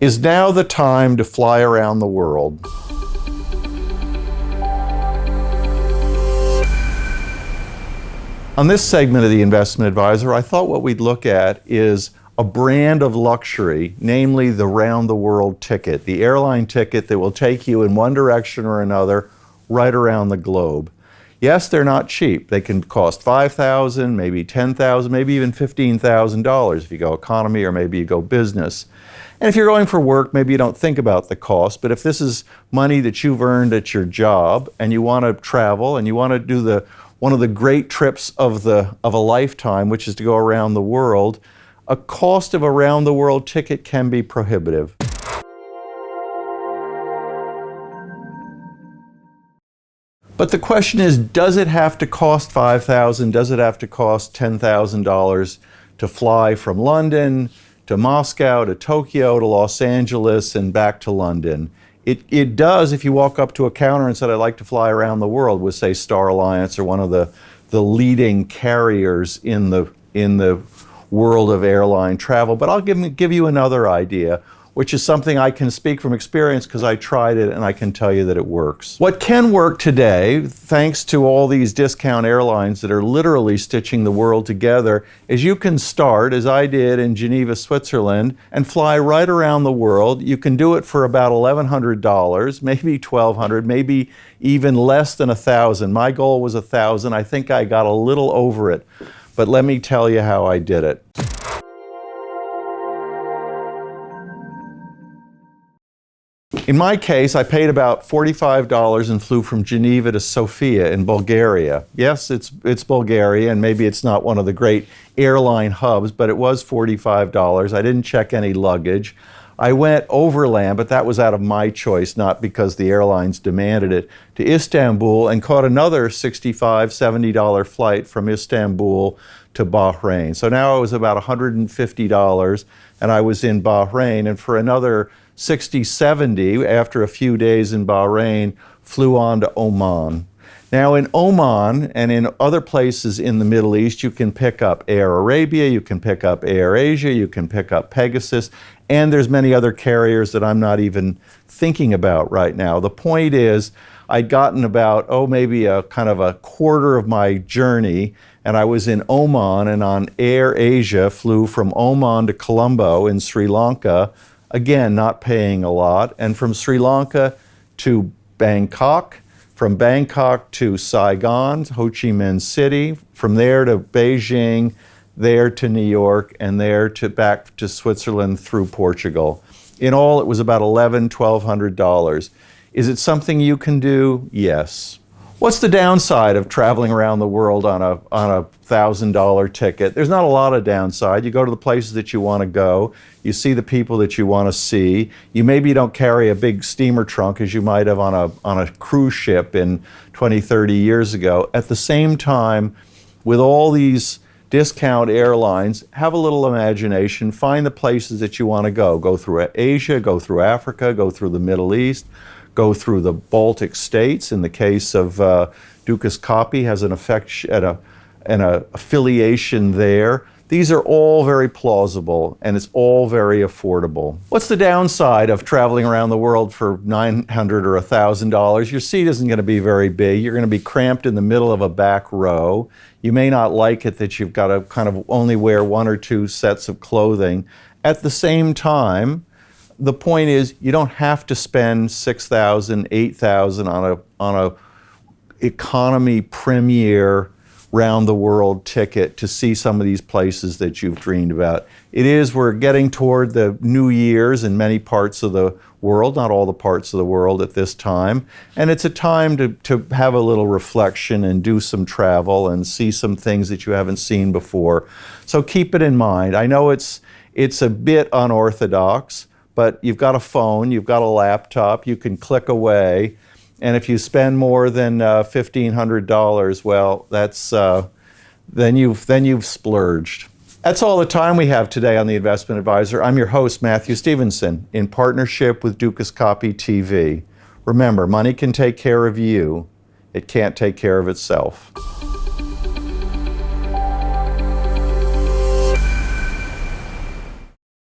Is now the time to fly around the world? On this segment of The Investment Advisor, I thought what we'd look at is a brand of luxury, namely the round-the-world ticket, the airline ticket that will take you in one direction or another right around the globe. Yes, they're not cheap. They can cost $5,000, maybe $10,000, maybe even $15,000 if you go economy or maybe you go business. And if you're going for work, maybe you don't think about the cost, but if this is money that you've earned at your job and you want to travel and you want to do one of the great trips of a lifetime, which is to go around the world, a cost of a round-the-world ticket can be prohibitive. But the question is, does it have to cost $5,000? Does it have to cost $10,000 to fly from London to Moscow to Tokyo to Los Angeles and back to London? It does if you walk up to a counter and said, I'd like to fly around the world with, say, Star Alliance or one of the leading carriers in the world of airline travel. But I'll give you another idea, which is something I can speak from experience because I tried it and I can tell you that it works. What can work today, thanks to all these discount airlines that are literally stitching the world together, is you can start, as I did in Geneva, Switzerland, and fly right around the world. You can do it for about $1,100, maybe $1,200, maybe even less than $1,000. My goal was $1,000. I think I got a little over it, but let me tell you how I did it. In my case, I paid about $45 and flew from Geneva to Sofia in Bulgaria. Yes, it's Bulgaria, and maybe it's not one of the great airline hubs, but it was $45. I didn't check any luggage. I went overland, but that was out of my choice, not because the airlines demanded it, to Istanbul and caught another $65, $70 flight from Istanbul to Bahrain. So now it was about $150, and I was in Bahrain, and for another $60, $70, after a few days in Bahrain, flew on to Oman. Now in Oman and in other places in the Middle East, you can pick up Air Arabia, you can pick up Air Asia, you can pick up Pegasus, and there's many other carriers that I'm not even thinking about right now. The point is, I'd gotten about, maybe a kind of a quarter of my journey, and I was in Oman, and on Air Asia, flew from Oman to Colombo in Sri Lanka, again, not paying a lot, and from Sri Lanka to Bangkok, from Bangkok to Saigon, Ho Chi Minh City, from there to Beijing, there to New York, and there to back to Switzerland through Portugal. In all, it was about $1,100, $1,200. Is it something you can do? Yes. What's the downside of traveling around the world on a $1,000 ticket? There's not a lot of downside. You go to the places that you want to go. You see the people that you want to see. You maybe don't carry a big steamer trunk as you might have on a cruise ship in 20, 30 years ago. At the same time, with all these discount airlines, have a little imagination. Find the places that you want to go. Go through Asia, go through Africa, go through the Middle East, go through the Baltic states. In the case of Dukascopy, has an affiliation there. These are all very plausible, and it's all very affordable. What's the downside of traveling around the world for $900 or $1,000? Your seat isn't going to be very big. You're going to be cramped in the middle of a back row. You may not like it that you've got to kind of only wear one or two sets of clothing. At the same time, the point is, you don't have to spend $6,000, $8,000 on a economy premier round-the-world ticket to see some of these places that you've dreamed about. We're getting toward the New Year's in many parts of the world, not all the parts of the world at this time, and it's a time to have a little reflection and do some travel and see some things that you haven't seen before. So keep it in mind. I know it's a bit unorthodox, but you've got a phone, you've got a laptop, you can click away, and if you spend more than $1,500, well, that's then you've splurged. That's all the time we have today on The Investment Advisor. I'm your host, Matthew Stevenson, in partnership with Dukascopy TV. Remember, money can take care of you. It can't take care of itself.